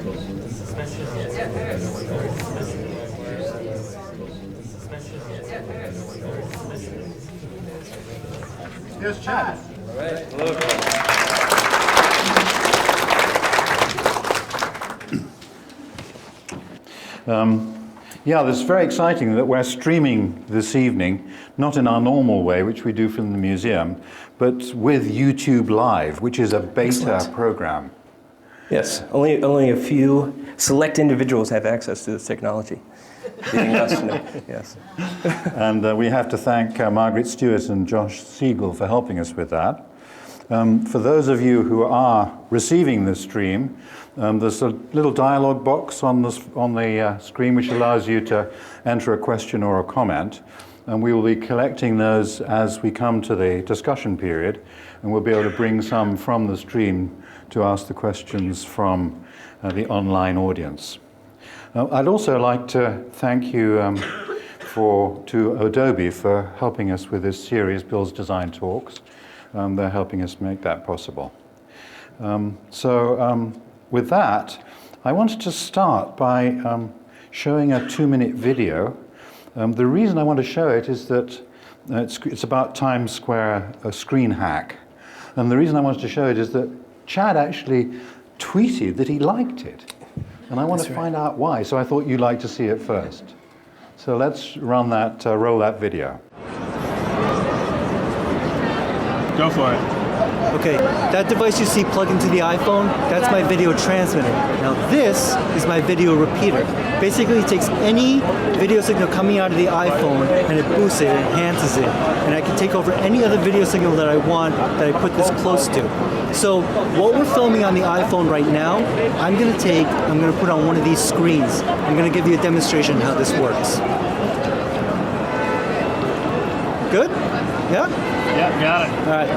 Here's Chad. All right. Hello. Yeah, this is very exciting that we're streaming this evening, not in our normal way, which we do from the museum, but with YouTube Live, which is a beta program. Yes, only a few select individuals have access to this technology. Yes. And we have to thank Margaret Stewart and Josh Siegel for helping us with that. For those of you who are receiving this stream, there's a little dialog box on the screen which allows you to enter a question or a comment, and we will be collecting those as we come to the discussion period, and we'll be able to bring some from the stream to ask the questions from the online audience. I'd also like to thank you to Adobe for helping us with this series, Bill's Design Talks. They're helping us make that possible. With that, I wanted to start by showing a 2-minute video. The reason I want to show it is that it's about Times Square, a screen hack. And the reason I wanted to show it is that Chad actually tweeted that he liked it. And I want to find out why, so I thought you'd like to see it first. So let's run that, roll that video. Go for it. Okay, that device you see plugged into the iPhone, that's my video transmitter. Now this is my video repeater. Basically it takes any video signal coming out of the iPhone and it boosts it, enhances it, and I can take over any other video signal that I want that I put this close to. So what we're filming on the iPhone right now, I'm gonna put on one of these screens. I'm gonna give you a demonstration how this works. Good? Yeah? Yeah, got it. All right.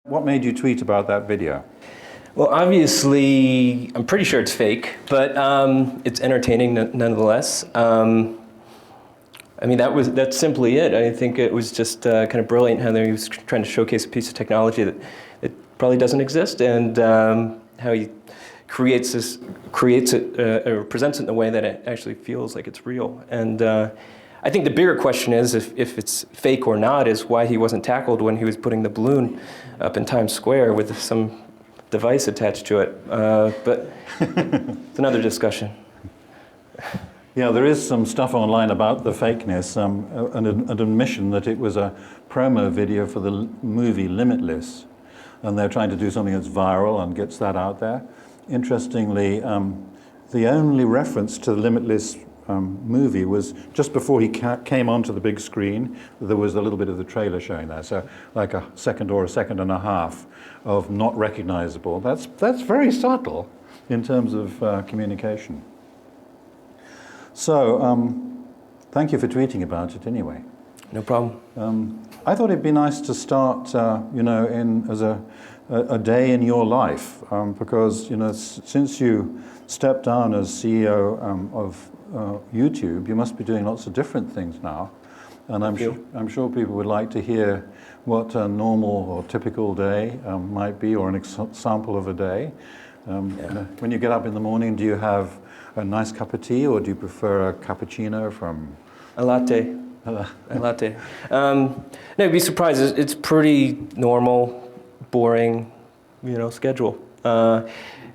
What made you tweet about that video? Well, obviously, I'm pretty sure it's fake, but it's entertaining nonetheless. I mean, that's simply it. I think it was just kind of brilliant how he was trying to showcase a piece of technology that probably doesn't exist, and how he presents it in a way that it actually feels like it's real. And I think the bigger question is, if it's fake or not, is why he wasn't tackled when he was putting the balloon up in Times Square with some device attached to it. But it's another discussion. Yeah, there is some stuff online about the fakeness, an admission that it was a promo video for the movie Limitless, and they're trying to do something that's viral and gets that out there. Interestingly, the only reference to the Limitless movie was just before he came onto the big screen. There was a little bit of the trailer showing there, so like a second or a second and a half of not recognizable. That's very subtle in terms of communication. So thank you for tweeting about it anyway. No problem. I thought it'd be nice to start, as a day in your life, because since you stepped down as CEO of YouTube, you must be doing lots of different things now, and I'm sure people would like to hear what a normal or typical day might be, or an example of a day. When you get up in the morning, do you have a nice cup of tea, or do you prefer a cappuccino from? A latte. A latte. No, you'd be surprised. It's pretty normal, boring, schedule. And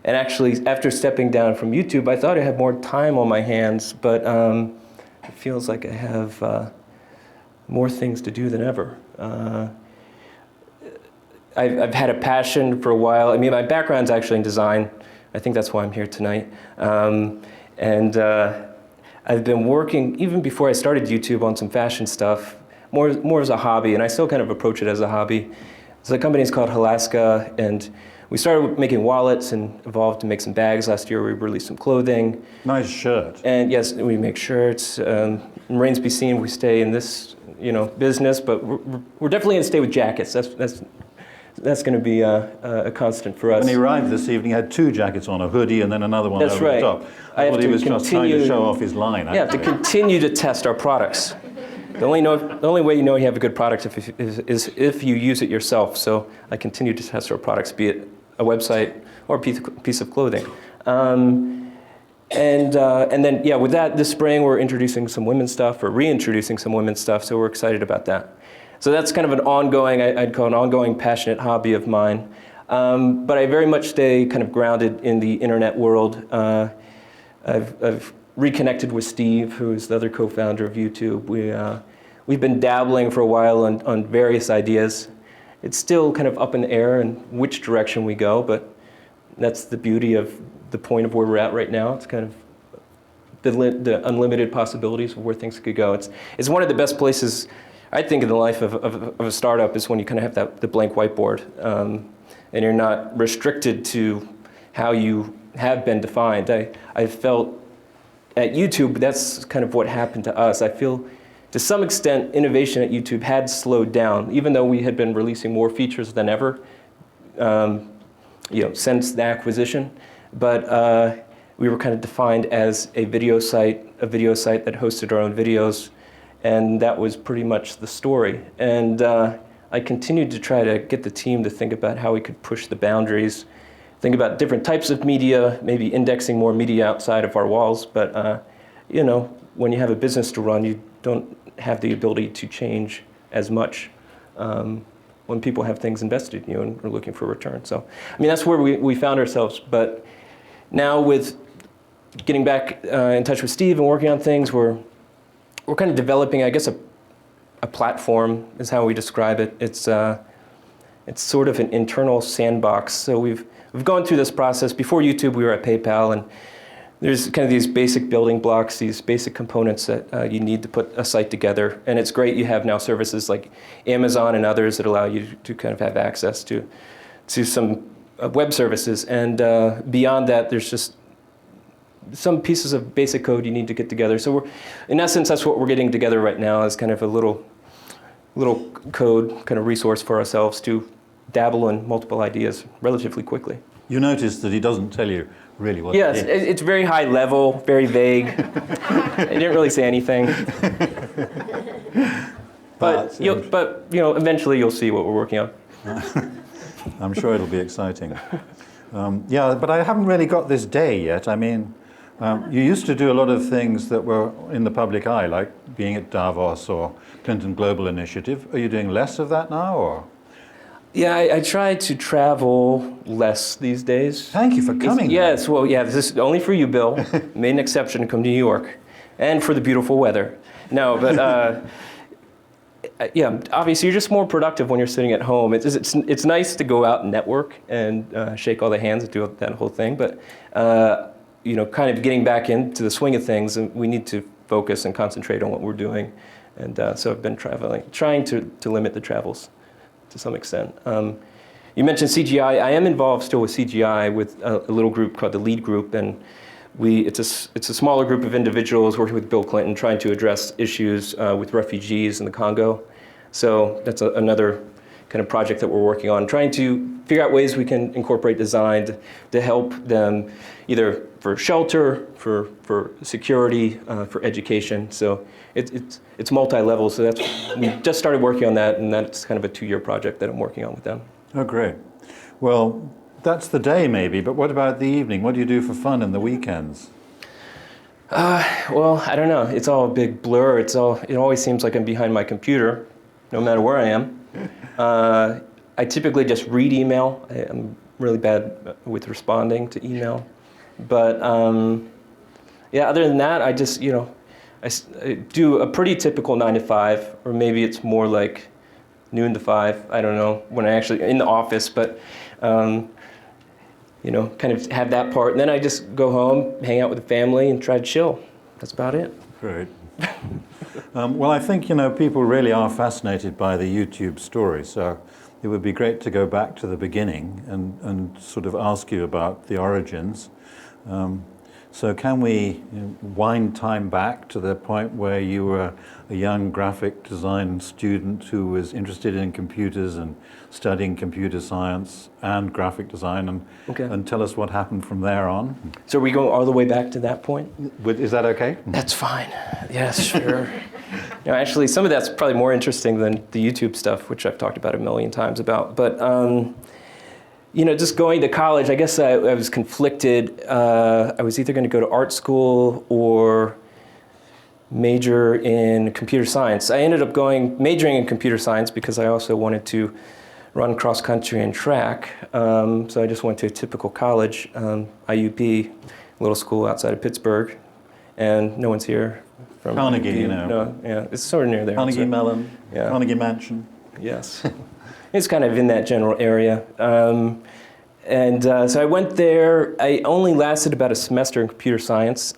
actually, after stepping down from YouTube, I thought I had more time on my hands, but it feels like I have more things to do than ever. I've had a passion for a while. I mean, my background's actually in design. I think that's why I'm here tonight. And I've been working, even before I started YouTube, on some fashion stuff, more as a hobby, and I still kind of approach it as a hobby. So the company is called Halaska, and we started making wallets and evolved to make some bags. Last year we released some clothing. Nice shirt. And yes, we make shirts. Remains to be seen if we stay in this business, but we're definitely going to stay with jackets. That's going to be a constant for us. When he arrived this evening, he had 2 jackets on, a hoodie and then another one over the top. I thought he was just trying to show off his line. Yeah, to continue to test our products. The only way you know you have a good product is if you use it yourself. So I continue to test our products, be it a website or a piece of clothing. And then, with that, this spring we're introducing some women's stuff, or reintroducing some women's stuff, so we're excited about that. So that's kind of an ongoing, I'd call an ongoing passionate hobby of mine. But I very much stay kind of grounded in the internet world. I've reconnected with Steve, who is the other co-founder of YouTube. We've been dabbling for a while on various ideas. It's still kind of up in the air and which direction we go, but that's the beauty of the point of where we're at right now. It's kind of the unlimited possibilities of where things could go. It's one of the best places, I think, in the life of a startup, is when you kind of have the blank whiteboard, and you're not restricted to how you have been defined. I felt at YouTube, that's kind of what happened to us. I feel, to some extent, innovation at YouTube had slowed down, even though we had been releasing more features than ever, since the acquisition. But we were kind of defined as a video site that hosted our own videos, and that was pretty much the story. And I continued to try to get the team to think about how we could push the boundaries, think about different types of media, maybe indexing more media outside of our walls. But when you have a business to run, you don't have the ability to change as much when people have things invested in you and are looking for a return. So, I mean, that's where we found ourselves. But now, with getting back in touch with Steve and working on things, we're kind of developing, I guess, a platform is how we describe it. It's sort of an internal sandbox. So we've gone through this process. Before YouTube, we were at PayPal, and there's kind of these basic building blocks, these basic components that you need to put a site together. And it's great you have now services like Amazon and others that allow you to kind of have access to some web services. And beyond that, there's just some pieces of basic code you need to get together. So in essence, that's what we're getting together right now, is kind of a little code kind of resource for ourselves to dabble in multiple ideas relatively quickly. You notice that he doesn't tell you really what yes, it is. It's very high level, very vague. I didn't really say anything. But eventually you'll see what we're working on. I'm sure it'll be exciting. But I haven't really got this day yet. I mean, you used to do a lot of things that were in the public eye, like being at Davos or Clinton Global Initiative. Are you doing less of that now, or? Yeah, I try to travel less these days. Thank you for coming. Yes, well, yeah, this is only for you, Bill. Made an exception to come to New York, and for the beautiful weather. No, but obviously you're just more productive when you're sitting at home. It's nice to go out and network and shake all the hands and do that whole thing, but kind of getting back into the swing of things, and we need to focus and concentrate on what we're doing. And so I've been trying to limit the travels to some extent. You mentioned CGI. I am involved still with CGI with a little group called the Lead Group, and it's a smaller group of individuals working with Bill Clinton trying to address issues with refugees in the Congo. So that's another kind of project that we're working on, trying to figure out ways we can incorporate design to help them either for shelter, for security, for education. So it's multi-level. So we just started working on that, and that's kind of a 2-year project that I'm working on with them. Oh, great. Well, that's the day maybe, but what about the evening? What do you do for fun in the weekends? Well, I don't know. It's all a big blur. It always seems like I'm behind my computer, no matter where I am. I typically just read email. I'm really bad with responding to email. But yeah, other than that, I just, I do a pretty typical 9 to 5, or maybe it's more like noon to 5. I don't know when I actually in the office, but kind of have that part. And then I just go home, hang out with the family, and try to chill. That's about it. Great. Well, I think, people really are fascinated by the YouTube story, so it would be great to go back to the beginning and sort of ask you about the origins. So can we wind time back to the point where you were a young graphic design student who was interested in computers and studying computer science and graphic design, and tell us what happened from there on? So we go all the way back to that point? Is that okay? That's fine. Yes, sure. Actually, some of that's probably more interesting than the YouTube stuff, which I've talked about a million times about. But just going to college, I guess I was conflicted. I was either going to go to art school or major in computer science. I ended up majoring in computer science because I also wanted to run cross country and track. So I just went to a typical college, IUP, a little school outside of Pittsburgh, and no one's here from Carnegie, No, yeah, it's sort of near there. Carnegie Mellon, yeah. Carnegie Mansion. Yes. It's kind of in that general area. So I went there. I only lasted about a semester in computer science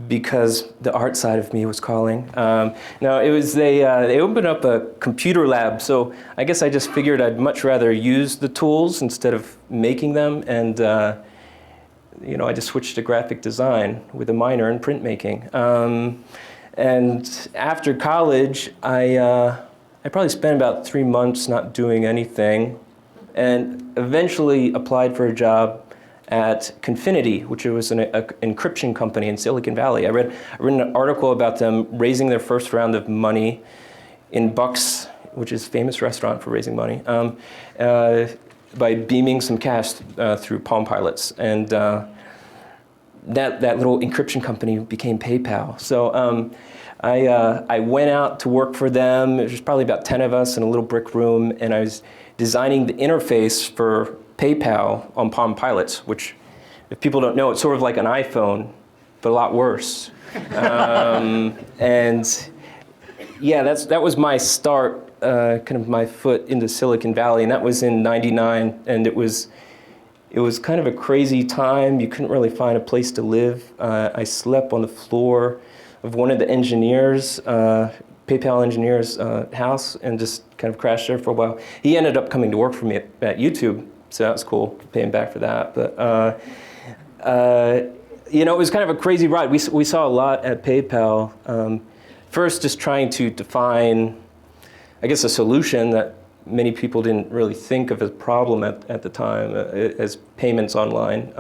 because the art side of me was calling. It was they opened up a computer lab, so I guess I just figured I'd much rather use the tools instead of making them, and I just switched to graphic design with a minor in printmaking. And after college, I probably spent about 3 months not doing anything, and eventually applied for a job at Confinity, which was an encryption company in Silicon Valley. I read an article about them raising their first round of money in Bucks, which is a famous restaurant for raising money, by beaming some cash through Palm Pilots. And that little encryption company became PayPal. So I went out to work for them. There was probably about 10 of us in a little brick room, and I was designing the interface for PayPal on Palm Pilots, which, if people don't know, it's sort of like an iPhone, but a lot worse. And yeah, that was my start, kind of my foot into Silicon Valley, and that was in '99, and it was kind of a crazy time. You couldn't really find a place to live. I slept on the floor of one of the engineers, PayPal engineer's house, and just kind of crashed there for a while. He ended up coming to work for me at YouTube, so that was cool, paying back for that. But it was kind of a crazy ride. We saw a lot at PayPal. First, just trying to define, I guess, a solution that many people didn't really think of as a problem at the time, as payments online.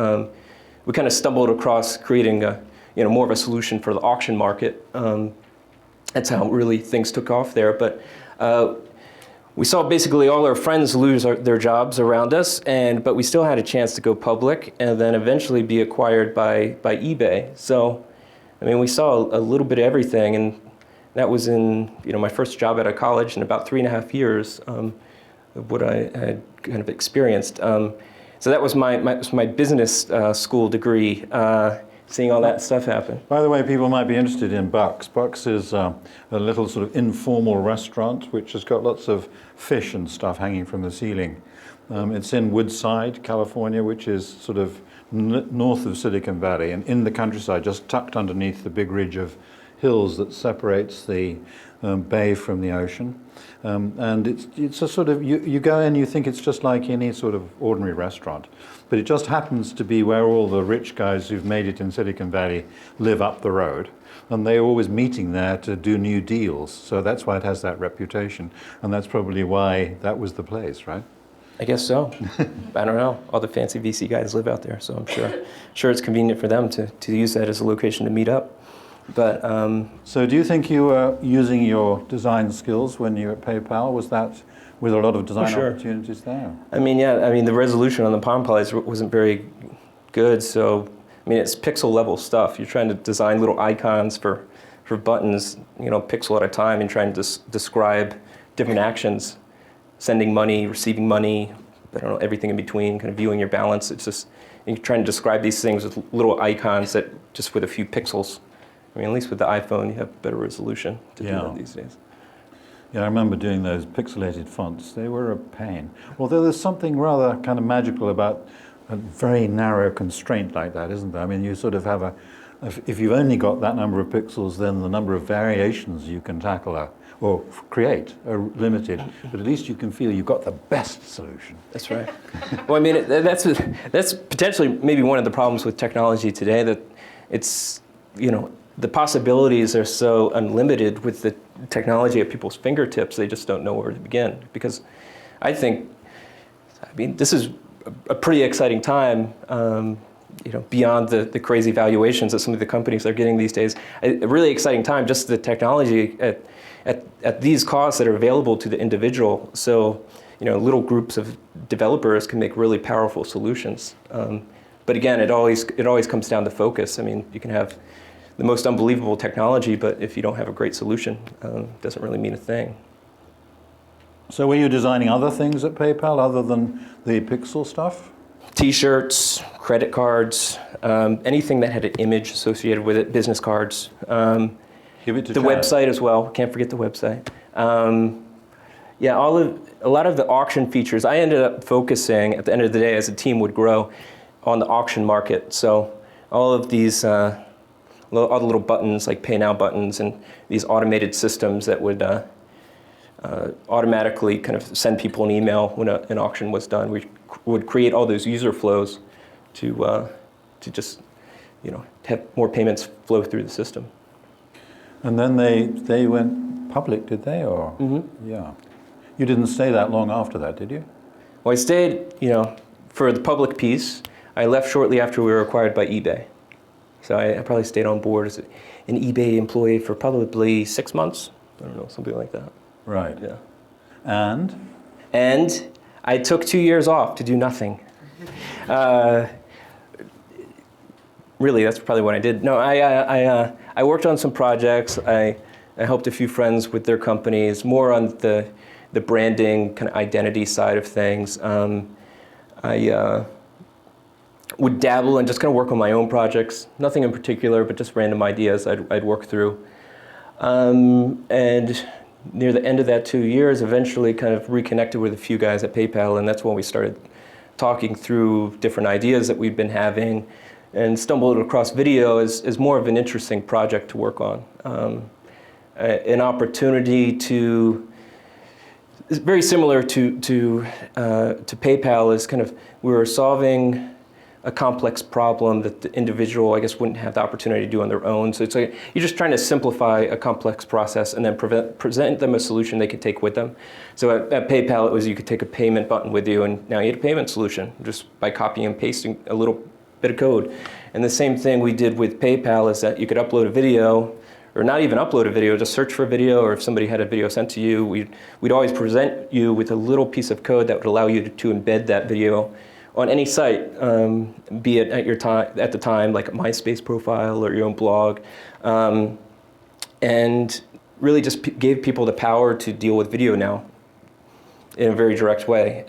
We kind of stumbled across creating more of a solution for the auction market. That's how really things took off there. But we saw basically all our friends lose their jobs around us, but we still had a chance to go public and then eventually be acquired by eBay. So, we saw a little bit of everything, and that was in my first job out of college in about 3.5 years of what I had kind of experienced. So that was my business school degree. Seeing all that stuff happen. By the way, people might be interested in Bucks. Bucks is a little sort of informal restaurant which has got lots of fish and stuff hanging from the ceiling. It's in Woodside, California, which is sort of north of Silicon Valley and in the countryside, just tucked underneath the big ridge of hills that separates the bay from the ocean. And it's a sort of, you go in, you think it's just like any sort of ordinary restaurant. But it just happens to be where all the rich guys who've made it in Silicon Valley live up the road. And they're always meeting there to do new deals. So that's why it has that reputation. And that's probably why that was the place, right? I guess so. I don't know. All the fancy VC guys live out there, so I'm sure it's convenient for them to use that as a location to meet up. But so do you think you were using your design skills when you were at PayPal? Was that with a lot of design opportunities there? I mean, yeah. I mean, the resolution on the Palm Pilots wasn't very good, so I mean, it's pixel level stuff. You're trying to design little icons for buttons, pixel at a time, and trying to describe different actions, sending money, receiving money, I don't know, everything in between, kind of viewing your balance. It's just, you're trying to describe these things with little icons that just with a few pixels. I mean, at least with the iPhone, you have better resolution to do that these days. Yeah, I remember doing those pixelated fonts. They were a pain. Although there's something rather kind of magical about a very narrow constraint like that, isn't there? I mean, you sort of have if you've only got that number of pixels, then the number of variations you can tackle or create are limited. But at least you can feel you've got the best solution. That's right. Well, I mean, that's potentially maybe one of the problems with technology today, that it's, the possibilities are so unlimited with the technology at people's fingertips, they just don't know where to begin. Because I mean, this is a pretty exciting time, beyond the crazy valuations that some of the companies are getting these days. A really exciting time, just the technology at these costs that are available to the individual. So, little groups of developers can make really powerful solutions. But again, it always comes down to focus. I mean, you can have the most unbelievable technology, but if you don't have a great solution, it doesn't really mean a thing. So were you designing other things at PayPal other than the pixel stuff? T-shirts, credit cards, anything that had an image associated with it, business cards. Give it to the Chad. Website as well, can't forget the website. A lot of the auction features, I ended up focusing, at the end of the day, as the team would grow, on the auction market. So all of these, all the little buttons, like Pay Now buttons, and these automated systems that would automatically kind of send people an email when an auction was done. We would create all those user flows to just, have more payments flow through the system. And then they went public, did they? Or yeah, you didn't stay that long after that, did you? Well, I stayed, for the public piece. I left shortly after we were acquired by eBay. So I probably stayed on board as an eBay employee for probably 6 months. I don't know, something like that. Right. Yeah. And I took 2 years off to do nothing. Really, that's probably what I did. No, I worked on some projects. I helped a few friends with their companies, more on the branding, kind of identity side of things. I would dabble and just kind of work on my own projects. Nothing in particular, but just random ideas I'd work through. And near the end of that 2 years, eventually kind of reconnected with a few guys at PayPal, and that's when we started talking through different ideas that we've been having, and stumbled across video as more of an interesting project to work on. An opportunity to, very similar to PayPal, is kind of, we were solving a complex problem that the individual, I guess, wouldn't have the opportunity to do on their own. So it's like, you're just trying to simplify a complex process and then present them a solution they could take with them. So at PayPal, it was you could take a payment button with you, and now you had a payment solution just by copying and pasting a little bit of code. And the same thing we did with PayPal is that you could upload a video, or not even upload a video, just search for a video, or if somebody had a video sent to you, we'd always present you with a little piece of code that would allow you to embed that video on any site, be it at the time, like a MySpace profile or your own blog, and really just gave people the power to deal with video now in a very direct way.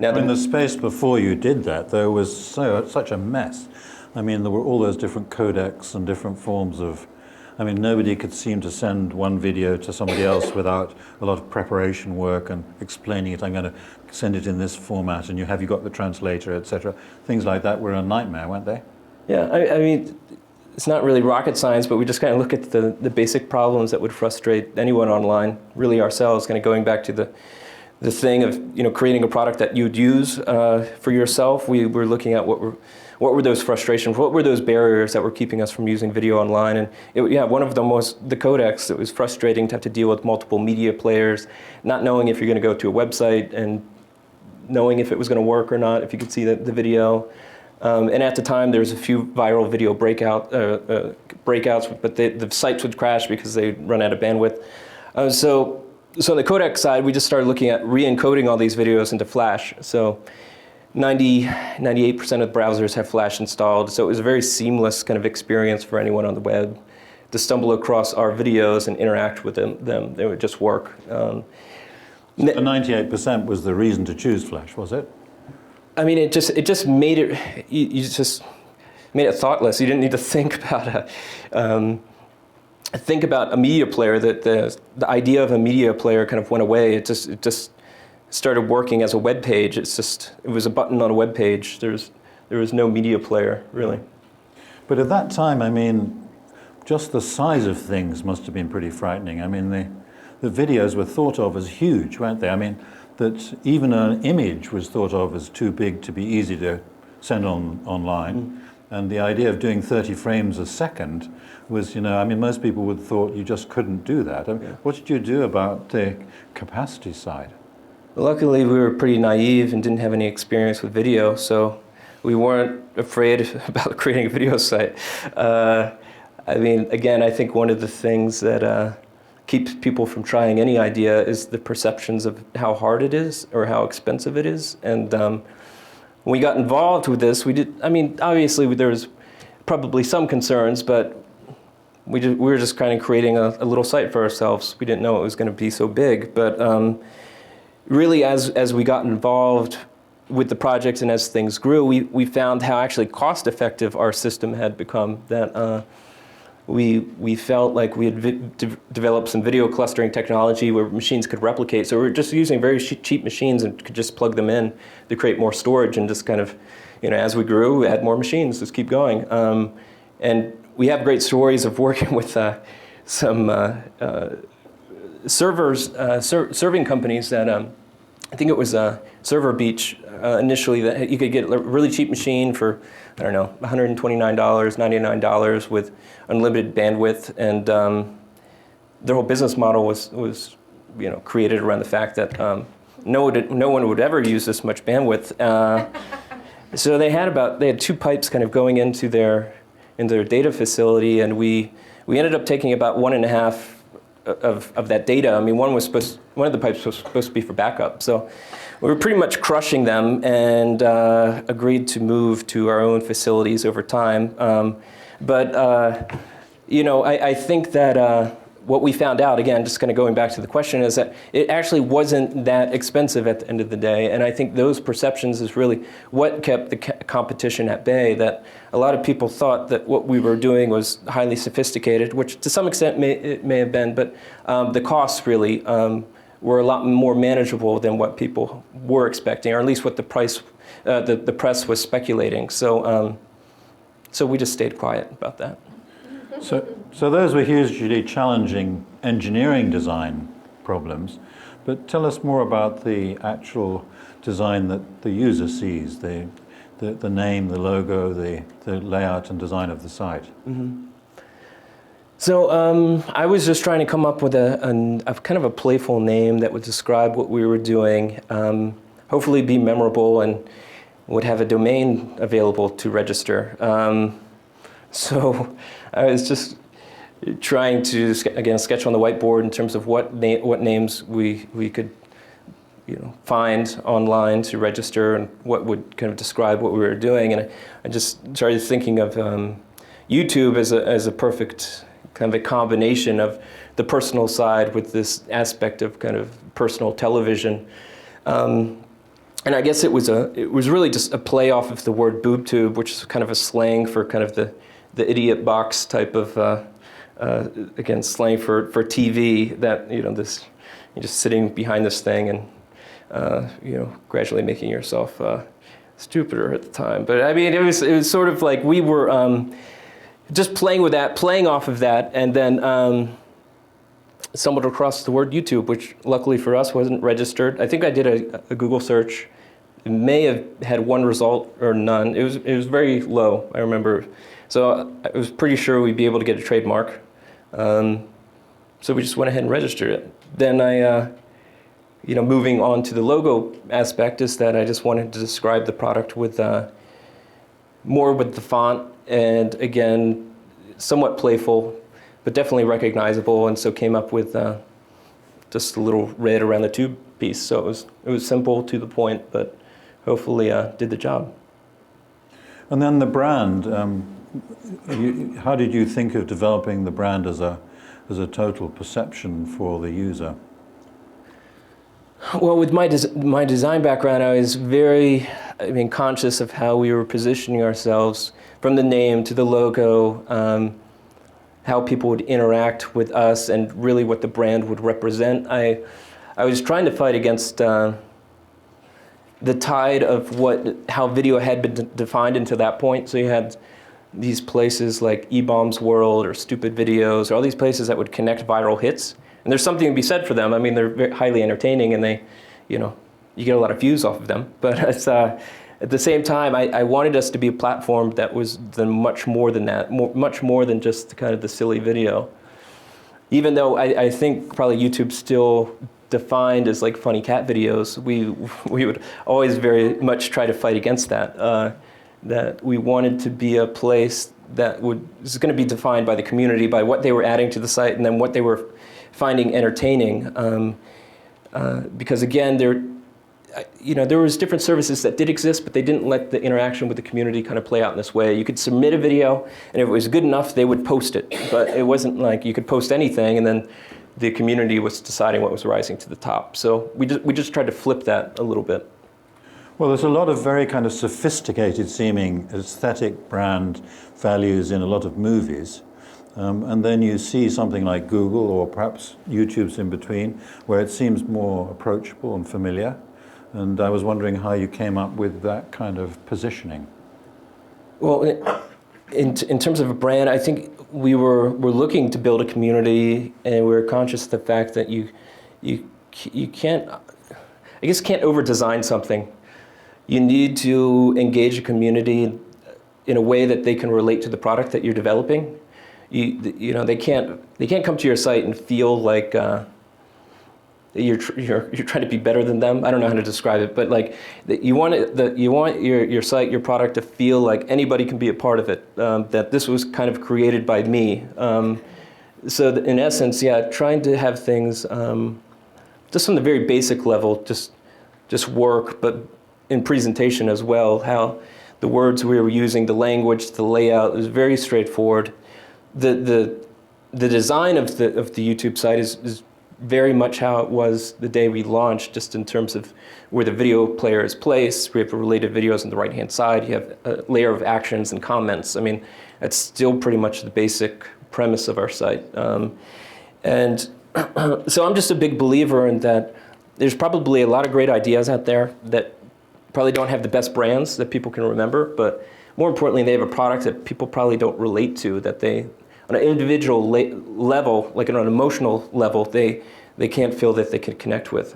Now, in the space before you did that, there was such a mess. I mean, there were all those different codecs and different forms of, I mean, nobody could seem to send one video to somebody else without a lot of preparation work and explaining it. I'm going to send it in this format, and have you got the translator, etc. Things like that were a nightmare, weren't they? Yeah, I mean, it's not really rocket science, but we just kind of look at the basic problems that would frustrate anyone online, really ourselves, kind of going back to the thing of creating a product that you'd use for yourself. We were looking at what were those frustrations, what were those barriers that were keeping us from using video online, and one of them was the codecs. It was frustrating to have to deal with multiple media players, not knowing if you're going to go to a website and knowing if it was going to work or not, if you could see the video. And at the time, there was a few viral video breakouts, but the sites would crash because they run out of bandwidth. So on the codec side, we just started looking at re-encoding all these videos into Flash. So 98% of browsers have Flash installed, so it was a very seamless kind of experience for anyone on the web to stumble across our videos and interact with them. They would just work. The 98% was the reason to choose Flash, was it? I mean, it just made it. You just made it thoughtless. You didn't need to think about a media player. That the idea of a media player kind of went away. It just started working as a web page. It was a button on a web page. There was no media player really. But at that time, I mean, just the size of things must have been pretty frightening. I mean, the videos were thought of as huge, weren't they? I mean, that even an image was thought of as too big to be easy to send online. And the idea of doing 30 frames a second was, I mean, most people would have thought you just couldn't do that. I mean, what did you do about the capacity side? Luckily, we were pretty naive and didn't have any experience with video, so we weren't afraid about creating a video site. I mean, again, I think one of the things that keeps people from trying any idea is the perceptions of how hard it is or how expensive it is. And when we got involved with this, obviously there was probably some concerns, but we were just kind of creating a little site for ourselves. We didn't know it was going to be so big, but really as we got involved with the project and as things grew, we found how actually cost effective our system had become. That we felt like we had developed some video clustering technology where machines could replicate. So we were just using very cheap machines and could just plug them in to create more storage and just kind of, as we grew, we had more machines, just keep going. And we have great stories of working with some serving companies that, I think it was Server Beach initially, that you could get a really cheap machine for, I don't know, $129, $99 with unlimited bandwidth, and their whole business model was created around the fact that no one would ever use this much bandwidth. So they had 2 pipes kind of going into their data facility, and we ended up taking about 1.5 of that data. I mean, one of the pipes was supposed to be for backup. So we were pretty much crushing them, and agreed to move to our own facilities over time. I think that what we found out, again, just kind of going back to the question, is that it actually wasn't that expensive at the end of the day. And I think those perceptions is really what kept the competition at bay, that a lot of people thought that what we were doing was highly sophisticated, which to some extent it may have been, but the costs really were a lot more manageable than what people were expecting, or at least what the press was speculating. So we just stayed quiet about that. So those were hugely challenging engineering design problems, but tell us more about the actual design that the user sees, the name, the logo, the layout and design of the site. Mm-hmm. So I was just trying to come up with a kind of a playful name that would describe what we were doing, hopefully be memorable, and would have a domain available to register. So I was just trying to, again, sketch on the whiteboard in terms of what names we could find online to register, and what would kind of describe what we were doing. And I just started thinking of YouTube as a perfect kind of a combination of the personal side with this aspect of kind of personal television. And I guess it was really just a play off of the word boob tube, which is kind of a slang for kind of the idiot box type of, again, slang for TV, that, you're just sitting behind this thing and, gradually making yourself stupider at the time. But I mean, it was sort of like we were, just playing with that, playing off of that, and then stumbled across the word YouTube, which luckily for us wasn't registered. I think I did a Google search. It may have had one result or none. It was very low, I remember. So I was pretty sure we'd be able to get a trademark. So we just went ahead and registered it. Then moving on to the logo aspect is that I just wanted to describe the product with more with the font, and again, somewhat playful, but definitely recognizable, and so came up with just a little red around the tube piece. So it was simple, to the point, but hopefully did the job. And then the brand, how did you think of developing the brand as a total perception for the user? Well, with my design background, I was very, conscious of how we were positioning ourselves, from the name to the logo, how people would interact with us, and really what the brand would represent. I was trying to fight against the tide of how video had been defined until that point. So you had these places like eBaum's World or Stupid Videos, or all these places that would connect viral hits. And there's something to be said for them. I mean, they're very highly entertaining, and they, you get a lot of views off of them. But it's, at the same time, I wanted us to be a platform that was much more than that, much more than just kind of the silly video. Even though I think probably YouTube's still defined as like funny cat videos, we would always very much try to fight against that. That we wanted to be a place that was going to be defined by the community, by what they were adding to the site, and then what they were finding entertaining. Because again, there was different services that did exist, but they didn't let the interaction with the community kind of play out in this way. You could submit a video, and if it was good enough, they would post it. But it wasn't like you could post anything, and then the community was deciding what was rising to the top. So we just tried to flip that a little bit. Well, there's a lot of very kind of sophisticated seeming aesthetic brand values in a lot of movies. And then you see something like Google, or perhaps YouTube's in between, where it seems more approachable and familiar. And I was wondering how you came up with that kind of positioning. Well, in terms of a brand, I think we're looking to build a community, and we're conscious of the fact that you can't over-design something. You need to engage a community in a way that they can relate to the product that you're developing. They can't come to your site and feel like you're trying to be better than them. I don't know how to describe it, but like you want your site, your product to feel like anybody can be a part of it. That this was kind of created by me. So in essence, trying to have things just from the very basic level, just work, but in presentation as well. How the words we were using, the language, the layout was very straightforward. The design of the YouTube site is very much how it was the day we launched, just in terms of where the video player is placed. We have related videos on the right-hand side. You have a layer of actions and comments. I mean, that's still pretty much the basic premise of our site. And so I'm just a big believer in that there's probably a lot of great ideas out there that probably don't have the best brands that people can remember, but more importantly, they have a product that people probably don't relate to, that they, on an individual level, like on an emotional level, they can't feel that they can connect with.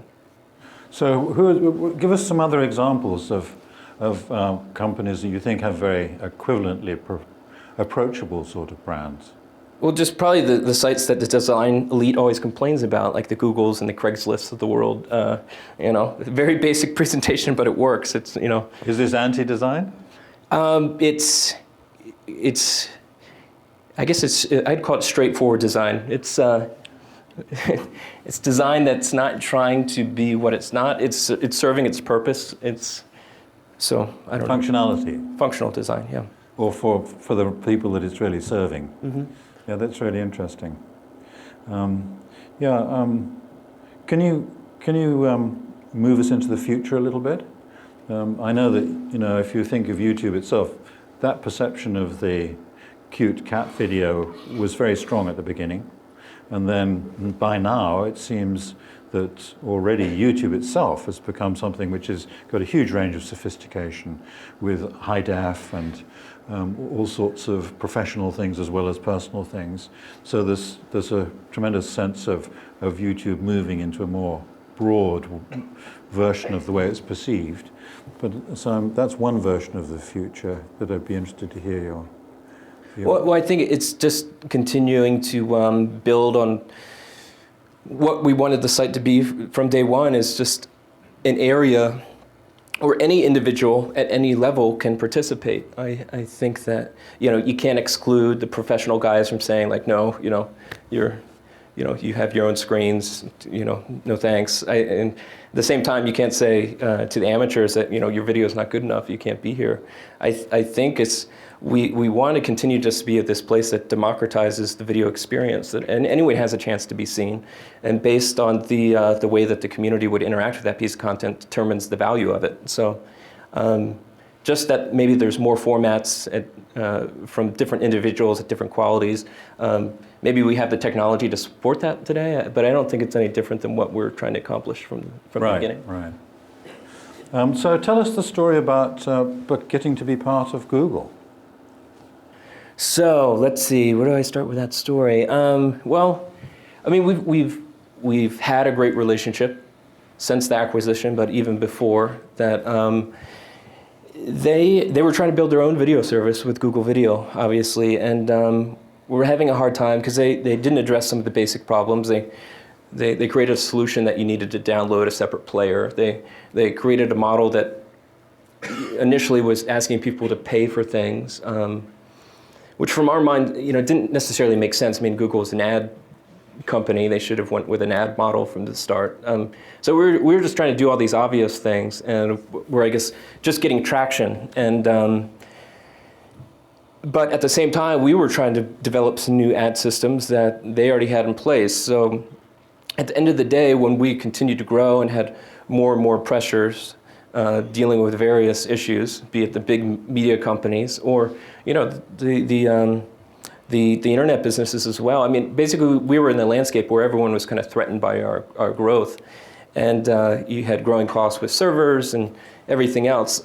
So give us some other examples of companies that you think have very equivalently approachable sort of brands. Well, just probably the sites that the design elite always complains about, like the Googles and the Craigslists of the world. Very basic presentation, but it works. It's. Is this anti-design? It's. I guess I'd call it straightforward design. It's. It's design that's not trying to be what it's not. It's serving its purpose. So I don't know. Functionality. Functional design, yeah. Or for the people that it's really serving. Mm-hmm. Yeah, that's really interesting. Can you move us into the future a little bit? I know that if you think of YouTube itself, that perception of the cute cat video was very strong at the beginning, and then by now it seems that already YouTube itself has become something which has got a huge range of sophistication with high def and all sorts of professional things as well as personal things. So there's a tremendous sense of YouTube moving into a more broad version of the way it's perceived. But so that's one version of the future that I'd be interested to hear your view. Well, I think it's just continuing to build on what we wanted the site to be from day one, is just an area where any individual at any level can participate. I think that, you can't exclude the professional guys from saying like, no, you have your own screens, no thanks. And at the same time, you can't say to the amateurs that, your video is not good enough, you can't be here. I think we want to continue just to be at this place that democratizes the video experience, and anyone has a chance to be seen. And based on the way that the community would interact with that piece of content determines the value of it. So just that maybe there's more formats from different individuals at different qualities. Maybe we have the technology to support that today, but I don't think it's any different than what we're trying to accomplish from the beginning. Right. So tell us the story about getting to be part of Google. So let's see, where do I start with that story? Well, I mean, we've had a great relationship since the acquisition, but even before that, they were trying to build their own video service with Google Video, obviously, and we're having a hard time because they didn't address some of the basic problems. They created a solution that you needed to download a separate player. They created a model that initially was asking people to pay for things, which from our mind, didn't necessarily make sense. I mean, Google is an ad company. They should have went with an ad model from the start. So we were just trying to do all these obvious things, and we're, I guess, just getting traction. And but at the same time, we were trying to develop some new ad systems that they already had in place. So at the end of the day, when we continued to grow and had more and more pressures dealing with various issues, be it the big media companies or the internet businesses as well. I mean, basically, we were in the landscape where everyone was kind of threatened by our growth, and you had growing costs with servers and everything else.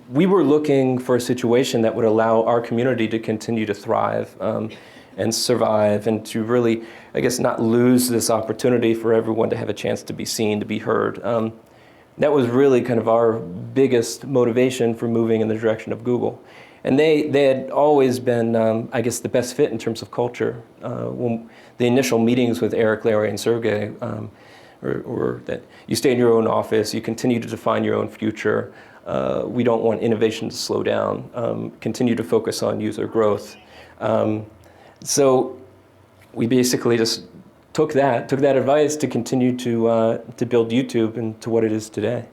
We were looking for a situation that would allow our community to continue to thrive and survive, and to really, I guess, not lose this opportunity for everyone to have a chance to be seen, to be heard. That was really kind of our biggest motivation for moving in the direction of Google. And they had always been, I guess, the best fit in terms of culture. When the initial meetings with Eric, Larry, and Sergey were that you stay in your own office, you continue to define your own future. We don't want innovation to slow down. Continue to focus on user growth. So we basically just took that advice to continue to build YouTube into what it is today.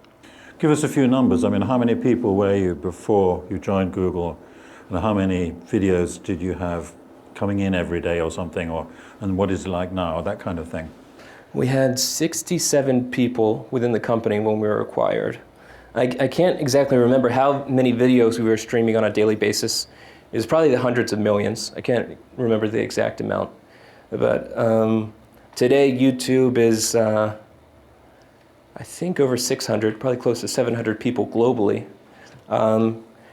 Give us a few numbers. I mean, how many people were you before you joined Google, and how many videos did you have coming in every day or something, and what is it like now, that kind of thing? We had 67 people within the company when we were acquired. I can't exactly remember how many videos we were streaming on a daily basis. It was probably the hundreds of millions. I can't remember the exact amount. But today, YouTube is, I think, over 600, probably close to 700 people globally.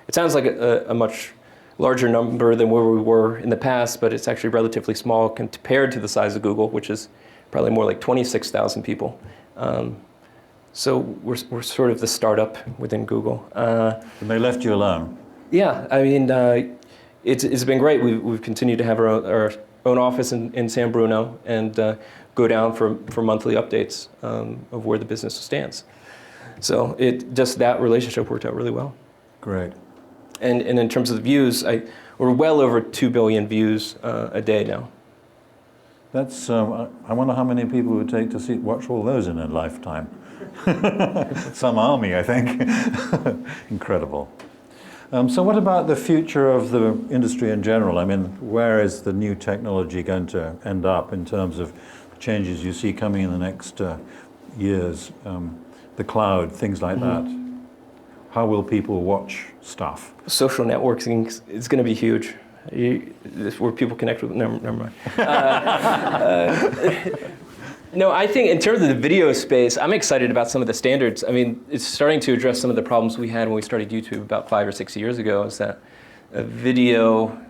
It sounds like a much larger number than where we were in the past, but it's actually relatively small compared to the size of Google, which is probably more like 26,000 people. So we're sort of the startup within Google. And they left you alone? Yeah, I mean, it's been great. We've continued to have our own office in San Bruno and go down for monthly updates of where the business stands. So just that relationship worked out really well. Great. And in terms of the views, we're well over 2 billion views a day now. That's, I wonder how many people it would take to watch all those in a lifetime. Some army, I think. Incredible. So what about the future of the industry in general? I mean, where is the new technology going to end up in terms of changes you see coming in the next years? The cloud, things like that. How will people watch stuff? Social networking is going to be huge. Where people connect with, never mind. No, I think in terms of the video space, I'm excited about some of the standards. I mean, it's starting to address some of the problems we had when we started YouTube about 5 or 6 years ago, is that a video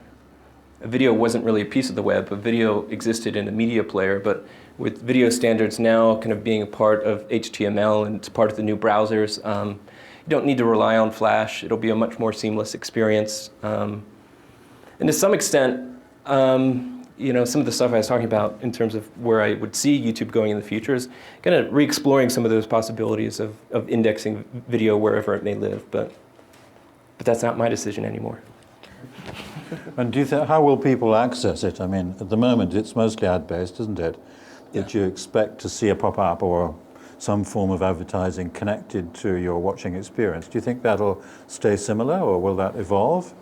wasn't really a piece of the web. A video existed in a media player, but with video standards now kind of being a part of HTML and it's part of the new browsers, you don't need to rely on Flash. It'll be a much more seamless experience. And to some extent, some of the stuff I was talking about in terms of where I would see YouTube going in the future is kind of re-exploring some of those possibilities of indexing video wherever it may live, but that's not my decision anymore. And do you how will people access it? I mean, at the moment it's mostly ad-based, isn't it? That you expect to see a pop-up or some form of advertising connected to your watching experience. Do you think that'll stay similar, or will that evolve?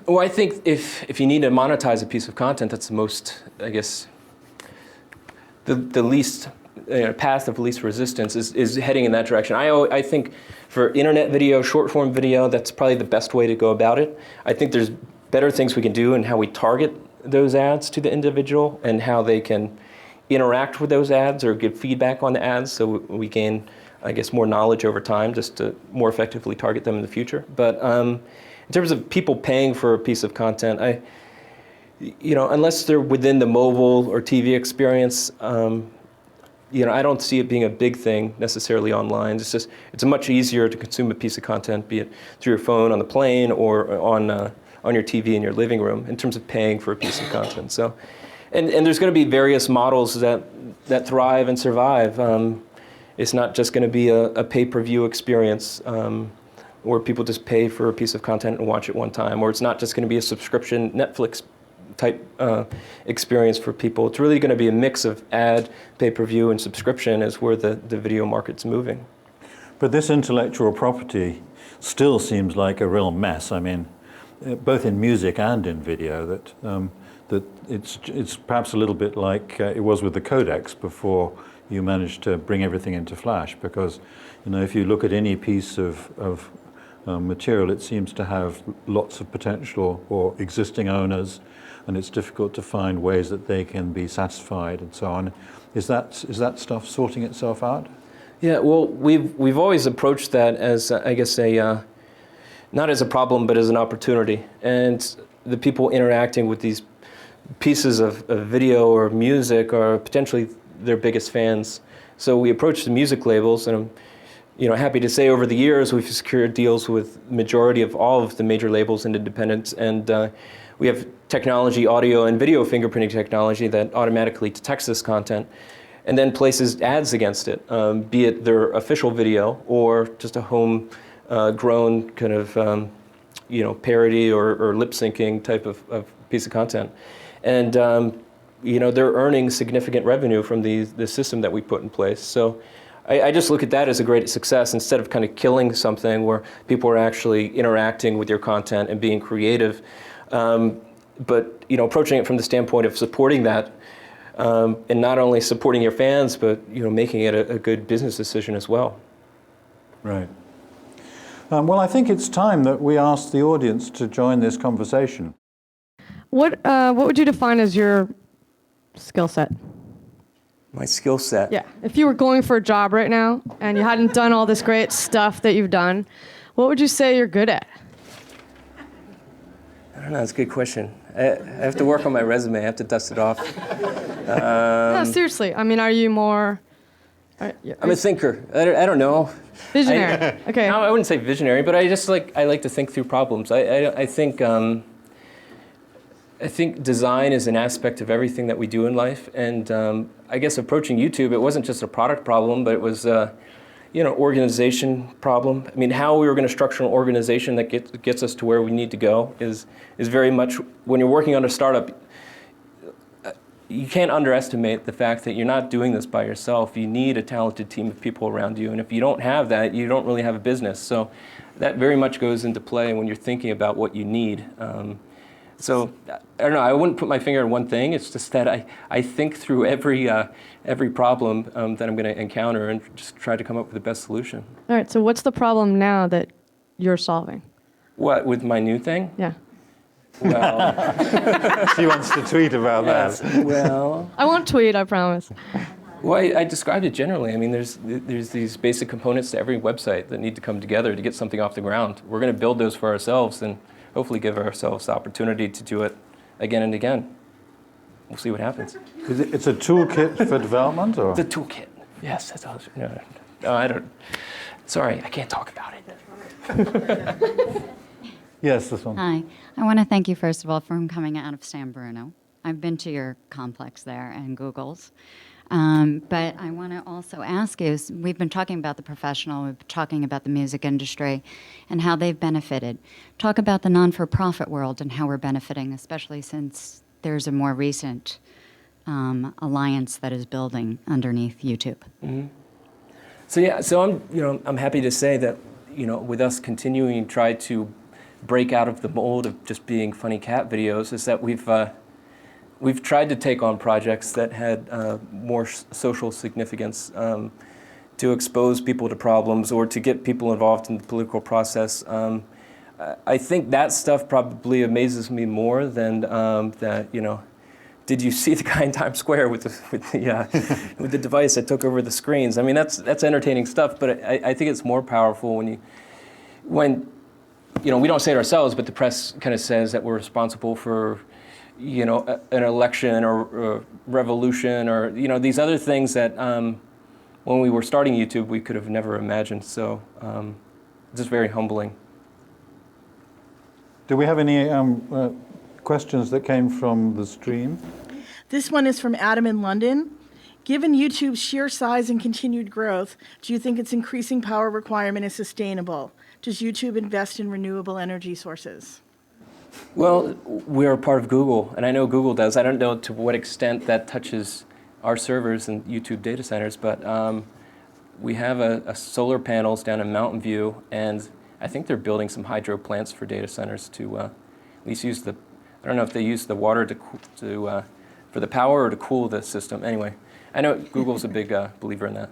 Well, I think if you need to monetize a piece of content, that's the most, I guess, the least path of least resistance is heading in that direction. I think for internet video, short form video, that's probably the best way to go about it. I think there's better things we can do in how we target those ads to the individual and how they can interact with those ads or give feedback on the ads, so we gain, I guess, more knowledge over time just to more effectively target them in the future. But in terms of people paying for a piece of content, unless they're within the mobile or TV experience, I don't see it being a big thing necessarily online. It's much easier to consume a piece of content, be it through your phone on the plane or on your TV in your living room, in terms of paying for a piece of content. So, and there's going to be various models that thrive and survive. It's not just going to be a pay-per-view experience. Where people just pay for a piece of content and watch it one time, or it's not just going to be a subscription Netflix type experience for people. It's really going to be a mix of ad, pay-per-view, and subscription is where the video market's moving. But this intellectual property still seems like a real mess. I mean, both in music and in video, that it's perhaps a little bit like it was with the codecs before you managed to bring everything into Flash, because if you look at any piece of material, it seems to have lots of potential or existing owners, and it's difficult to find ways that they can be satisfied and so on. Is that stuff sorting itself out? Yeah, well, we've always approached that as I guess not as a problem but as an opportunity, and the people interacting with these pieces of video or music are potentially their biggest fans. So we approach the music labels, and I'm happy to say over the years we've secured deals with majority of all of the major labels and independents, and we have technology, audio and video fingerprinting technology that automatically detects this content and then places ads against it, be it their official video or just a home grown kind of parody or lip syncing type of piece of content. And they're earning significant revenue from the system that we put in place. So I just look at that as a great success, instead of kind of killing something where people are actually interacting with your content and being creative. But approaching it from the standpoint of supporting that, and not only supporting your fans, but making it a good business decision as well. Right. Well, I think it's time that we ask the audience to join this conversation. What would you define as your skill set? My skill set? Yeah. If you were going for a job right now and you hadn't done all this great stuff that you've done, what would you say you're good at? I don't know. That's a good question. I have to work on my resume. I have to dust it off. No, seriously. I mean, are you more... I'm a thinker. I don't know. Visionary. Okay. No, I wouldn't say visionary, but I like to think through problems. I think design is an aspect of everything that we do in life, and I guess approaching YouTube, it wasn't just a product problem, but it was organization problem. I mean, how we were going to structure an organization that gets us to where we need to go is very much, when you're working on a startup, you can't underestimate the fact that you're not doing this by yourself. You need a talented team of people around you, and if you don't have that, you don't really have a business. So that very much goes into play when you're thinking about what you need. So I don't know. I wouldn't put my finger on one thing. It's just that I think through every problem that I'm going to encounter and just try to come up with the best solution. All right. So what's the problem now that you're solving? What, with my new thing? Yeah. Well, She wants to tweet about that. well, I won't tweet, I promise. Well, I described it generally. I mean, there's these basic components to every website that need to come together to get something off the ground. We're going to build those for ourselves and hopefully give ourselves the opportunity to do it again and again. We'll see what happens. It's a toolkit for development, or? It's a toolkit. Yes, that's all. No, I don't. Sorry, I can't talk about it. Yes, this one. Hi. I want to thank you, first of all, for coming out of San Bruno. I've been to your complex there and Google's. But I want to also ask you, we've been talking about the professional, we've been talking about the music industry and how they've benefited. Talk about the non-for-profit world and how we're benefiting, especially since there's a more recent alliance that is building underneath YouTube. Mm-hmm. So I'm happy to say that, with us continuing to try to break out of the mold of just being funny cat videos, is that we've tried to take on projects that had more social significance to expose people to problems or to get people involved in the political process. I think that stuff probably amazes me more than that. Did you see the guy in Times Square with the device that took over the screens? I mean, that's entertaining stuff, but I think it's more powerful when we don't say it ourselves, but the press kind of says that we're responsible for an election or a revolution or these other things that when we were starting YouTube we could have never imagined. So it's just very humbling. Do we have any questions that came from the stream? This one is from Adam in London. Given YouTube's sheer size and continued growth, do you think its increasing power requirement is sustainable? Does YouTube invest in renewable energy sources? Well, we're a part of Google, and I know Google does. I don't know to what extent that touches our servers and YouTube data centers, but we have a solar panels down in Mountain View, and I think they're building some hydro plants for data centers to at least use I don't know if they use the water for the power or to cool the system. Anyway, I know Google's a big believer in that.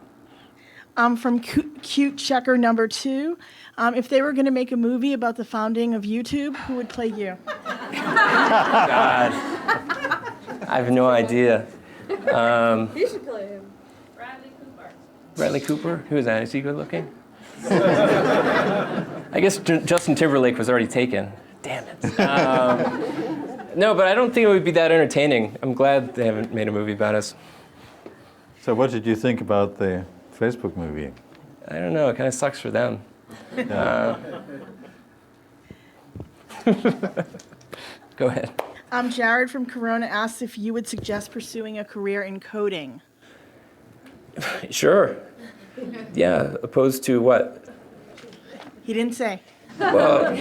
From Cute Checker number 2, if they were going to make a movie about the founding of YouTube, who would play you? God, I have no idea. You should play him. Bradley Cooper. Bradley Cooper? Who is that? Is he good looking? I guess Justin Timberlake was already taken. Damn it. No, but I don't think it would be that entertaining. I'm glad they haven't made a movie about us. So what did you think about the Facebook movie? I don't know. It kind of sucks for them. Go ahead. Jared from Corona asks if you would suggest pursuing a career in coding. Sure. Yeah, opposed to what? He didn't say. Well,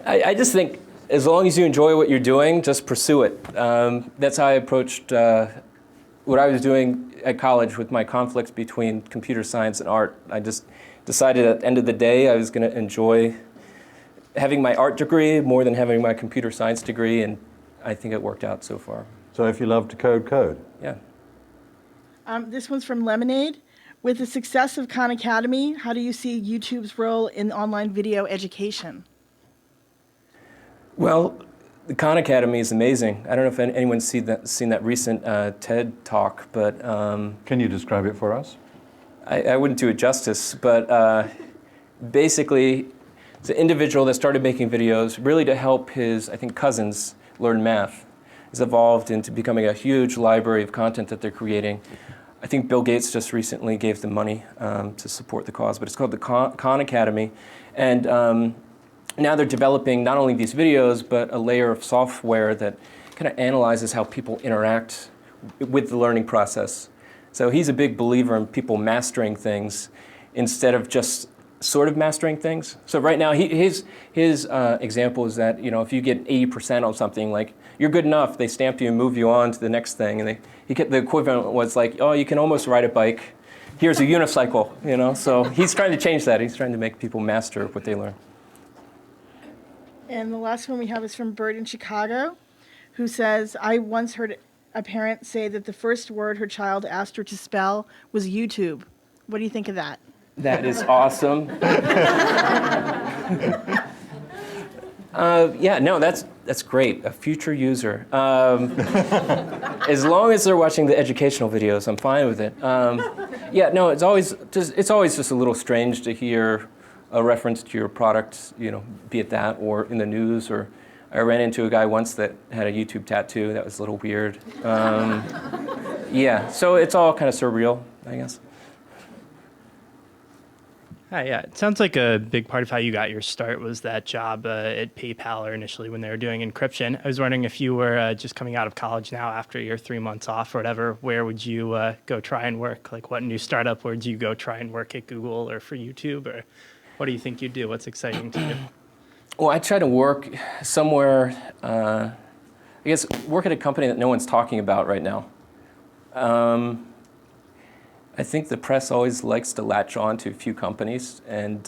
I just think as long as you enjoy what you're doing, just pursue it. That's how I approached what I was doing at college with my conflicts between computer science and art. I just decided at the end of the day I was going to enjoy having my art degree more than having my computer science degree, and I think it worked out so far. So if you love to code. Yeah. This one's from Lemonade. With the success of Khan Academy, how do you see YouTube's role in online video education? Well, the Khan Academy is amazing. I don't know if anyone's seen that recent TED talk, but Can you describe it for us? I wouldn't do it justice, but basically, it's an individual that started making videos really to help his, I think, cousins learn math. It's evolved into becoming a huge library of content that they're creating. I think Bill Gates just recently gave them money to support the cause, but it's called the Khan Academy. And now they're developing not only these videos, but a layer of software that kind of analyzes how people interact with the learning process. So he's a big believer in people mastering things instead of just sort of mastering things. So right now, his example is that if you get 80% on something, like you're good enough, they stamp you and move you on to the next thing. And the equivalent was like, oh, you can almost ride a bike. Here's a unicycle, So he's trying to change that. He's trying to make people master what they learn. And the last one we have is from Bird in Chicago, who says, I once heard a parent say that the first word her child asked her to spell was YouTube. What do you think of that? Yeah, no, that's great. A future user. As long as they're watching the educational videos, I'm fine with it. Yeah, no, it's always just a little strange to hear a reference to your product, be it that or in the news. Or I ran into a guy once that had a YouTube tattoo. That was a little weird. Yeah, so it's all kind of surreal, I guess. Hi, yeah. It sounds like a big part of how you got your start was that job at PayPal, or initially when they were doing encryption. I was wondering if you were just coming out of college now after your 3 months off or whatever, where would you go try and work? Like what new startup would you go try and work at Google or for YouTube? Or what do you think you'd do? What's exciting to you? Well, I try to work somewhere, I guess, work at a company that no one's talking about right now. I think the press always likes to latch on to a few companies, and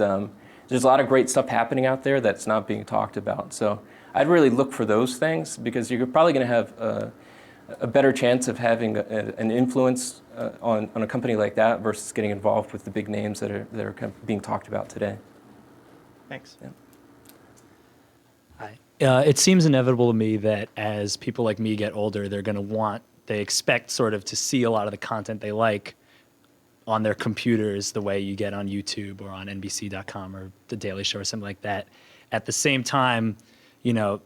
there's a lot of great stuff happening out there that's not being talked about. So I'd really look for those things, because you're probably going to have a better chance of having an influence on a company like that versus getting involved with the big names that are kind of being talked about today. Thanks. Yeah. Hi. It seems inevitable to me that as people like me get older, they expect sort of to see a lot of the content they like on their computers the way you get on YouTube or on NBC.com or The Daily Show or something like that. At the same time,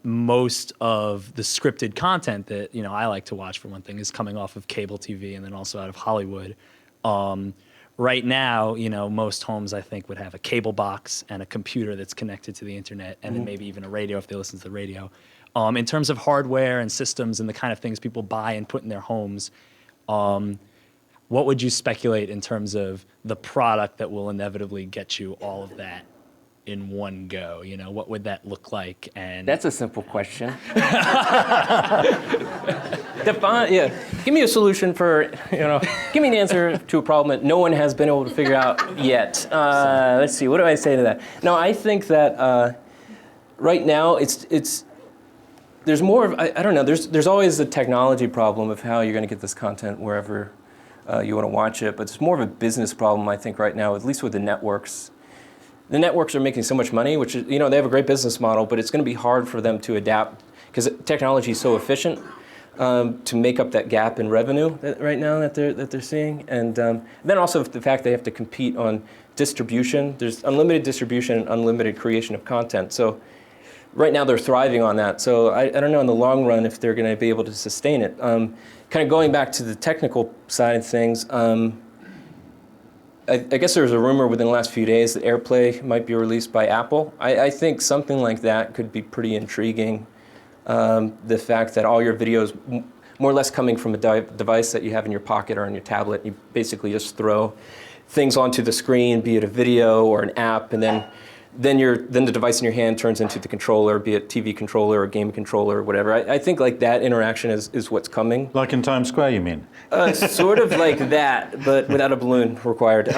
most of the scripted content that, I like to watch, for one thing, is coming off of cable TV and then also out of Hollywood. Right now, most homes, I think, would have a cable box and a computer that's connected to the internet, and then maybe even a radio if they listen to the radio. In terms of hardware and systems and the kind of things people buy and put in their homes, what would you speculate in terms of the product that will inevitably get you all of that in one go? What would that look like? And That's a simple question. Yeah. Give me a solution for, give me an answer to a problem that no one has been able to figure out yet. Let's see, what do I say to that? No, I think that right now there's more of, I don't know, there's always a technology problem of how you're going to get this content wherever you want to watch it, but it's more of a business problem, I think, right now, at least with the networks. The networks are making so much money, which is, they have a great business model, but it's going to be hard for them to adapt because technology is so efficient to make up that gap in revenue right now that they're seeing. And then also the fact they have to compete on distribution. There's unlimited distribution and unlimited creation of content. So right now they're thriving on that. So I don't know in the long run if they're going to be able to sustain it. Kind of going back to the technical side of things, I guess there was a rumor within the last few days that AirPlay might be released by Apple. I think something like that could be pretty intriguing. The fact that all your videos, more or less coming from a device that you have in your pocket or on your tablet, you basically just throw things onto the screen, be it a video or an app, and then the device in your hand turns into the controller, be it TV controller or game controller or whatever. I think like that interaction is what's coming. Like in Times Square, you mean? Sort of like that, but without a balloon required.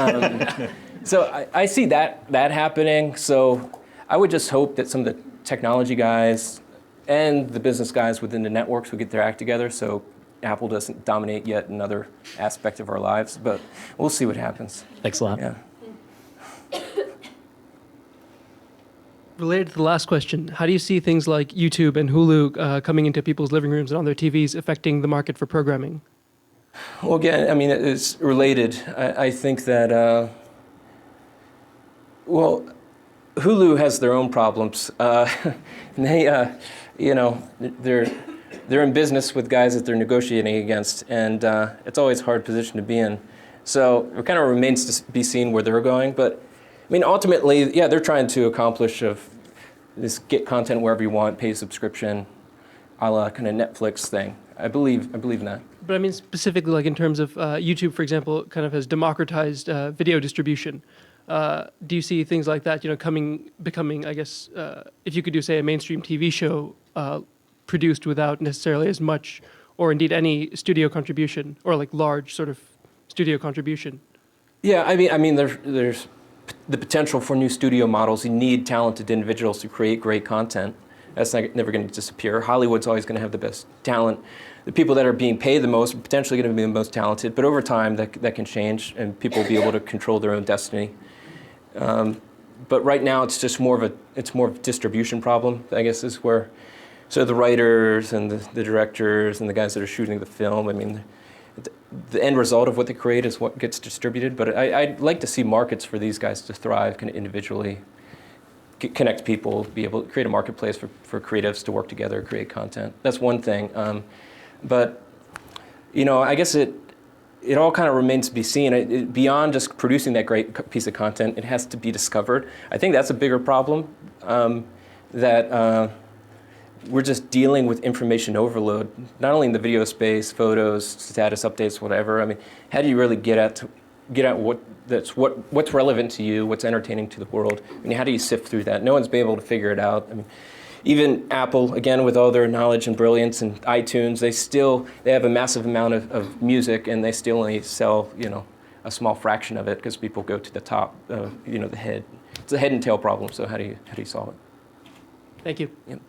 So I see that happening. So I would just hope that some of the technology guys and the business guys within the networks will get their act together so Apple doesn't dominate yet another aspect of our lives. But we'll see what happens. Thanks a lot. Yeah. Related to the last question, how do you see things like YouTube and Hulu coming into people's living rooms and on their TVs affecting the market for programming? Well, again, I mean, it's related. I think that, Hulu has their own problems. They're in business with guys that they're negotiating against, and it's always a hard position to be in. So it kind of remains to be seen where they're going, but I mean, ultimately, yeah, they're trying to accomplish this get content wherever you want, pay subscription, a la kind of Netflix thing. I believe in that. But I mean, specifically, like in terms of YouTube, for example, kind of has democratized video distribution. Do you see things like that, becoming, I guess, if you could do, say, a mainstream TV show produced without necessarily as much, or indeed any studio contribution, or like large sort of studio contribution? Yeah, I mean, there's the potential for new studio models. You need talented individuals to create great content. That's never going to disappear. Hollywood's always going to have the best talent. The people that are being paid the most are potentially going to be the most talented, but over time that can change and people will be able to control their own destiny. but right now it's just more of a distribution problem, I guess, is where. So the writers and the directors and the guys that are shooting the film, I mean, the end result of what they create is what gets distributed. But I'd like to see markets for these guys to thrive kind of individually, connect people, be able to create a marketplace for creatives to work together, create content. That's one thing. But, you know, I guess it all kind of remains to be seen. Beyond just producing that great piece of content, it has to be discovered. I think that's a bigger problem, that we're just dealing with information overload, not only in the video space, photos, status updates, whatever. I mean, how do you really get at what's relevant to you, what's entertaining to the world? I mean, how do you sift through that? No one's been able to figure it out. I mean, even Apple, again, with all their knowledge and brilliance, and iTunes, they have a massive amount of music, and they still only sell, you know, a small fraction of it because people go to the top, you know, the head. It's a head and tail problem. So how do you solve it? Thank you. Yep.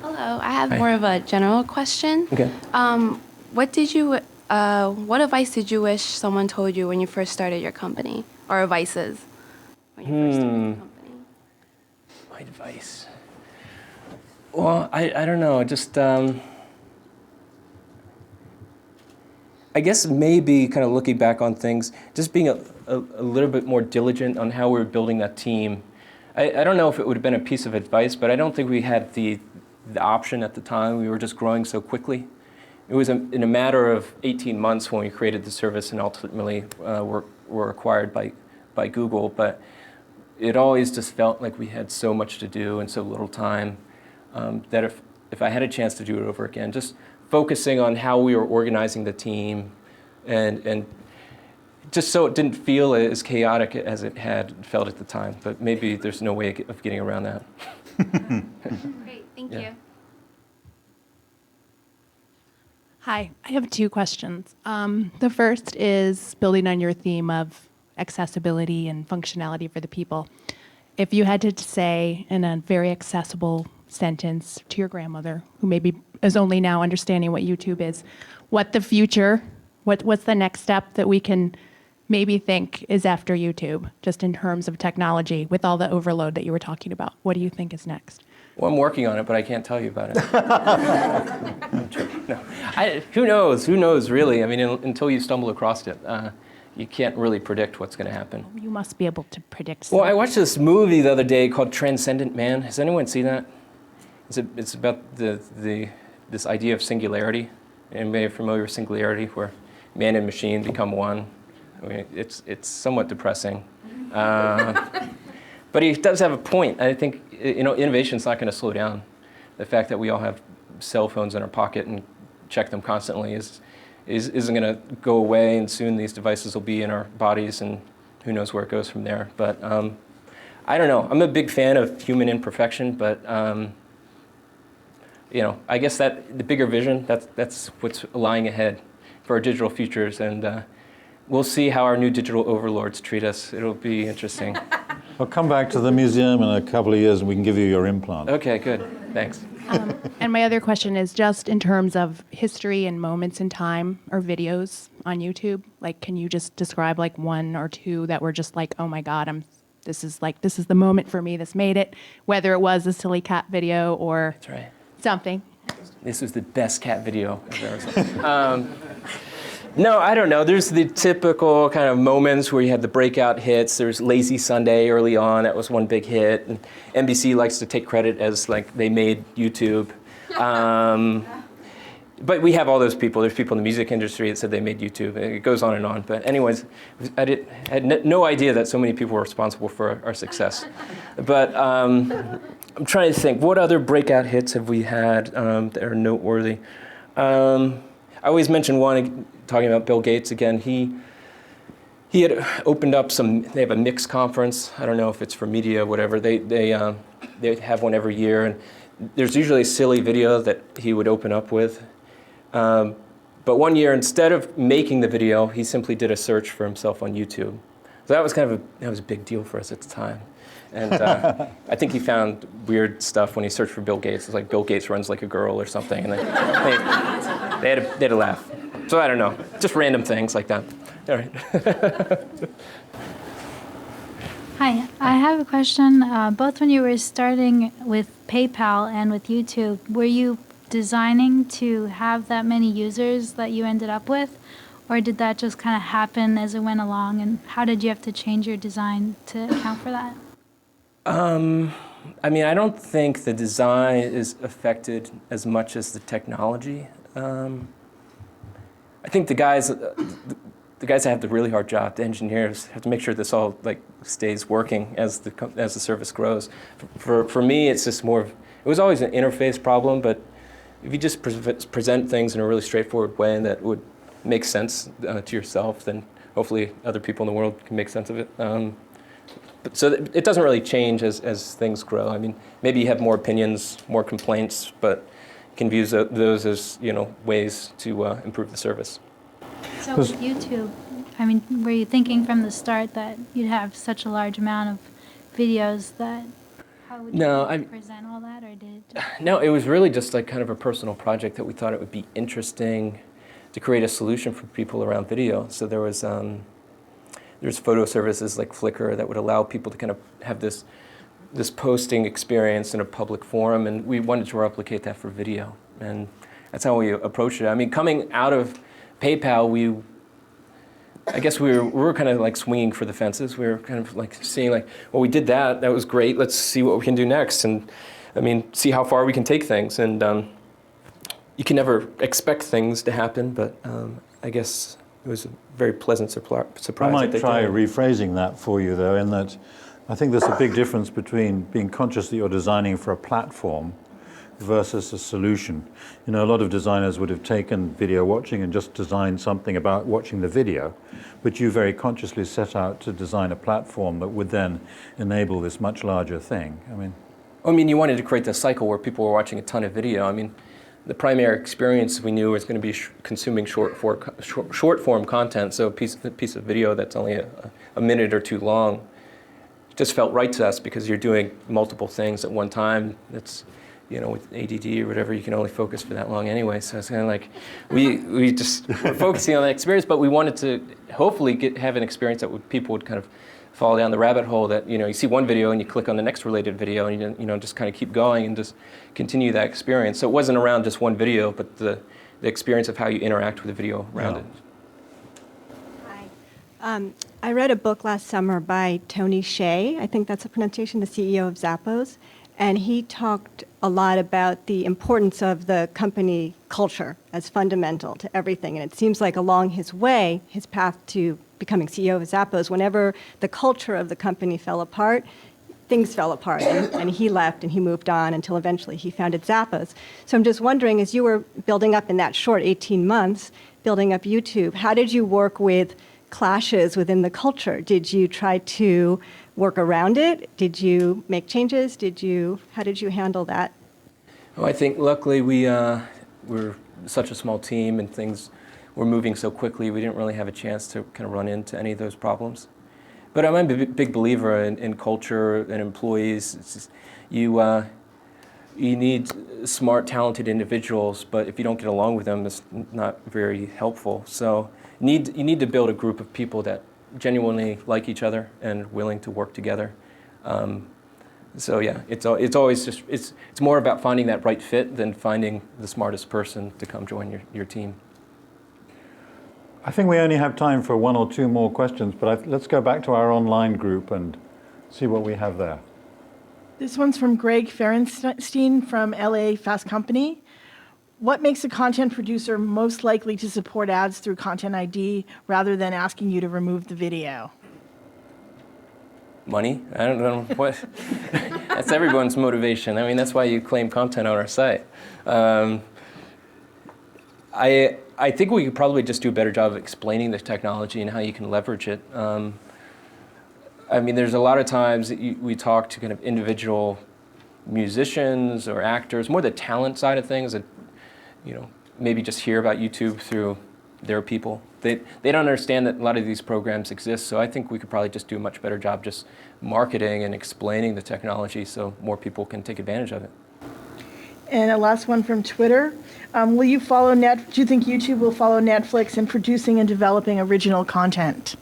Hello, I have Hi. more of a general question. Okay. What advice did you wish someone told you when you first started your company, or advices when you first started your company? My advice. Well, I don't know. Just I guess maybe kind of looking back on things, just being a little bit more diligent on how we were building that team. I don't know if it would have been a piece of advice, but I don't think we had the option at the time. We were just growing so quickly. It was in a matter of 18 months when we created the service and ultimately were acquired by Google. But it always just felt like we had so much to do and so little time that if I had a chance to do it over again, just focusing on how we were organizing the team and just so it didn't feel as chaotic as it had felt at the time. But maybe there's no way of getting around that. Great, thank Yeah. you. Hi, I have two questions. The first is building on your theme of accessibility and functionality for the people. If you had to say in a very accessible sentence to your grandmother, who maybe is only now understanding what YouTube is, what's the next step that we can maybe think is after YouTube, just in terms of technology, with all the overload that you were talking about? What do you think is next? Well, I'm working on it, but I can't tell you about it. I'm joking. No. Who knows? Who knows, really? I mean, until you stumble across it, you can't really predict what's going to happen. You must be able to predict Well, something. I watched this movie the other day called Transcendent Man. Has anyone seen that? It's about this idea of singularity. Anybody familiar with singularity, where man and machine become one? I mean, it's somewhat depressing. But he does have a point. I think, you know, innovation's not going to slow down. The fact that we all have cell phones in our pocket and check them constantly isn't going to go away, and soon these devices will be in our bodies, and who knows where it goes from there. But I don't know. I'm a big fan of human imperfection, but you know, I guess that the bigger vision, that's what's lying ahead for our digital futures, and we'll see how our new digital overlords treat us. It'll be interesting. I'll come back to the museum in a couple of years and we can give you your implant. Okay, good. Thanks. And my other question is just in terms of history and moments in time or videos on YouTube. Like, can you just describe like one or two that were just like, oh my God, this is the moment for me. This made it. Whether it was a silly cat video or That's right. something. This was the best cat video I've ever seen. No, I don't know. There's the typical kind of moments where you have the breakout hits. There's Lazy Sunday early on. That was one big hit. And NBC likes to take credit as like they made YouTube. But we have all those people. There's people in the music industry that said they made YouTube. It goes on and on. But anyways, I had no idea that so many people were responsible for our success. But I'm trying to think, what other breakout hits have we had that are noteworthy? I always mention one, talking about Bill Gates again. He had opened up they have a mix conference. I don't know if it's for media or whatever. They have one every year, and there's usually a silly video that he would open up with. But one year, instead of making the video, he simply did a search for himself on YouTube. So that was a big deal for us at the time. And I think he found weird stuff when he searched for Bill Gates. It's like Bill Gates runs like a girl or something, and they had a laugh. So I don't know, just random things like that. All right. Hi, I have a question. Both when you were starting with PayPal and with YouTube, were you designing to have that many users that you ended up with? Or did that just kind of happen as it went along? And how did you have to change your design to account for that? I mean, I don't think the design is affected as much as the technology. I think the guys that have the really hard job, the engineers, have to make sure this all like stays working as the service grows. For me, it's just more of, it was always an interface problem, but if you just present things in a really straightforward way that would make sense to yourself, then hopefully other people in the world can make sense of it. So it doesn't really change as things grow. I mean, maybe you have more opinions, more complaints, but you can view those as, you know, ways to improve the service. So with YouTube, I mean, were you thinking from the start that you'd have such a large amount of videos that how would you present all that, or did it just... No, it was really just like kind of a personal project that we thought it would be interesting to create a solution for people around video. So there's photo services like Flickr that would allow people to kind of have this posting experience in a public forum, and we wanted to replicate that for video, and that's how we approached it. I mean, coming out of PayPal, I guess we were kind of like swinging for the fences. We were kind of like seeing like, well, we did that was great, let's see what we can do next, and I mean, see how far we can take things, and you can never expect things to happen, but I guess it was a very pleasant surprise. I might try rephrasing that for you, though, in that I think there's a big difference between being conscious that you're designing for a platform versus a solution. You know, a lot of designers would have taken video watching and just designed something about watching the video, but you very consciously set out to design a platform that would then enable this much larger thing. I mean, you wanted to create this cycle where people were watching a ton of video. I mean, the primary experience we knew was going to be consuming short form content, so a piece of video that's only a minute or two long just felt right to us because you're doing multiple things at one time. It's, you know, with ADD or whatever, you can only focus for that long anyway. So it's kind of like we just were focusing on that experience, but we wanted to hopefully have an experience that people would kind of fall down the rabbit hole that, you know, you see one video and you click on the next related video and you know, just kind of keep going and just continue that experience. So it wasn't around just one video, but the experience of how you interact with the video around it. Hi. I read a book last summer by Tony Hsieh, I think that's the pronunciation, the CEO of Zappos, and he talked a lot about the importance of the company culture as fundamental to everything. And it seems like along his way, his path to becoming CEO of Zappos, whenever the culture of the company fell apart, things fell apart, and he left and he moved on until eventually he founded Zappos. So I'm just wondering, as you were building up in that short 18 months, building up YouTube, how did you work with clashes within the culture? Did you try to work around it? Did you make changes? How did you handle that? Well, I think luckily we're such a small team and things were moving so quickly, we didn't really have a chance to kind of run into any of those problems. But I'm a big believer in culture and employees. It's just, you need smart, talented individuals, but if you don't get along with them, it's not very helpful. So you need to build a group of people that genuinely like each other and willing to work together. So yeah, it's always just, it's more about finding that right fit than finding the smartest person to come join your team. I think we only have time for one or two more questions, but let's go back to our online group and see what we have there. This one's from Greg Ferenstein from LA Fast Company. What makes a content producer most likely to support ads through Content ID rather than asking you to remove the video? Money? I don't know what. That's everyone's motivation. I mean, that's why you claim content on our site. I think we could probably just do a better job of explaining the technology and how you can leverage it. I mean, there's a lot of times that we talk to kind of individual musicians or actors, more the talent side of things that, you know, maybe just hear about YouTube through their people. They don't understand that a lot of these programs exist, so I think we could probably just do a much better job just marketing and explaining the technology so more people can take advantage of it. And a last one from Twitter. Do you think YouTube will follow Netflix in producing and developing original content?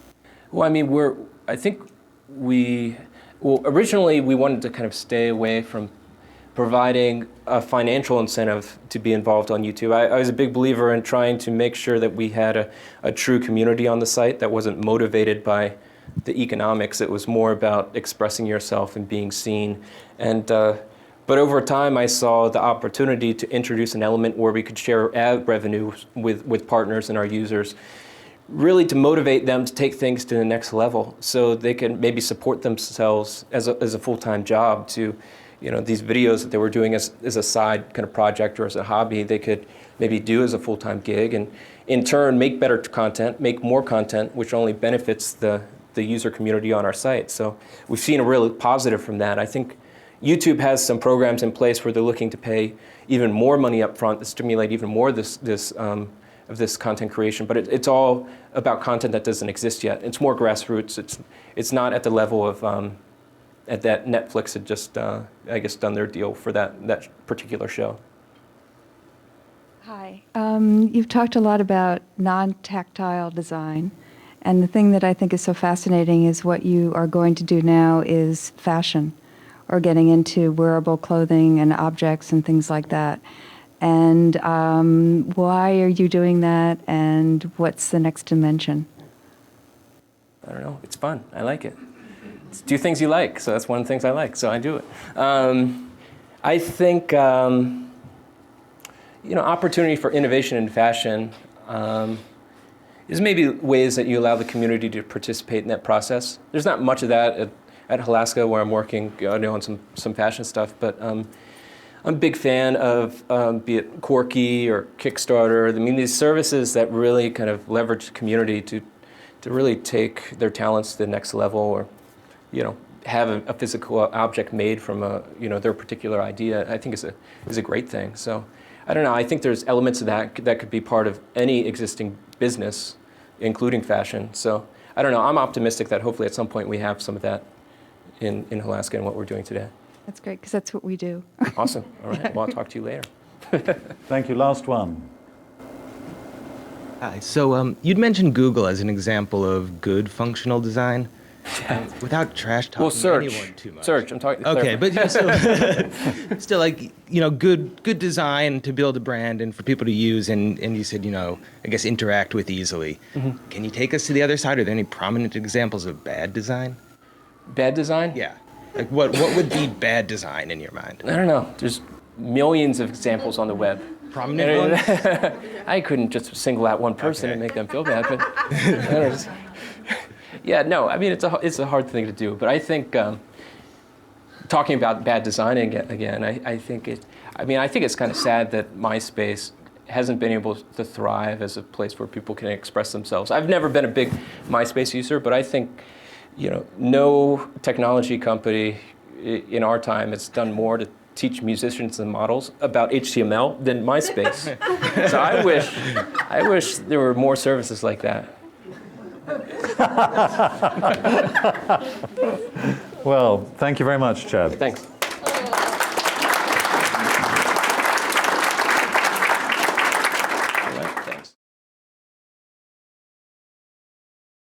Well, I mean, I think we Well, originally we wanted to kind of stay away from providing a financial incentive to be involved on YouTube. I was a big believer in trying to make sure that we had a true community on the site that wasn't motivated by the economics. It was more about expressing yourself and being seen. And but over time, I saw the opportunity to introduce an element where we could share ad revenue with partners and our users, really to motivate them to take things to the next level, so they can maybe support themselves as a full-time job. To, these videos that they were doing as a side kind of project or as a hobby, they could maybe do as a full-time gig, and in turn make better content, make more content, which only benefits the user community on our site. So we've seen a real positive from that. I think YouTube has some programs in place where they're looking to pay even more money up front to stimulate even more of this content creation, but it's all about content that doesn't exist yet. It's more grassroots. It's not at the level of at that Netflix had just I guess done their deal for that particular show. Hi. You've talked a lot about non-tactile design, and the thing that I think is so fascinating is what you are going to do now is fashion, or getting into wearable clothing and objects and things like that. And why are you doing that, and what's the next dimension? I don't know. It's fun. I like it. Do things you like. So that's one of the things I like. So I do it. I think opportunity for innovation in fashion is maybe ways that you allow the community to participate in that process. There's not much of that at Alaska, where I'm working on some fashion stuff, but I'm a big fan of be it Corky or Kickstarter. I mean, these services that really kind of leverage the community to really take their talents to the next level, or have a physical object made from their particular idea. I think is a great thing. So I don't know. I think there's elements of that could be part of any existing business, including fashion. So I don't know. I'm optimistic that hopefully at some point we have some of that in Alaska and what we're doing today. That's great, because that's what we do. Awesome. All right. Well, I'll talk to you later. Thank you. Last one. Hi. So you'd mentioned Google as an example of good functional design. Without trash talking anyone too much. Search. I'm talking. Okay, but still, like good design to build a brand and for people to use, and you said I guess interact with easily. Mm-hmm. Can you take us to the other side? Are there any prominent examples of bad design? Bad design? Yeah. Like what would be bad design in your mind? I don't know. There's millions of examples on the web. Prominent ones? I couldn't just single out one person and make them feel bad, but. Yeah, no, I mean, it's a hard thing to do, but I think talking about bad design again, I think it's kind of sad that MySpace hasn't been able to thrive as a place where people can express themselves. I've never been a big MySpace user, but I think, no technology company in our time has done more to teach musicians and models about HTML than MySpace. So I wish there were more services like that. Well, thank you very much, Chad. Thanks.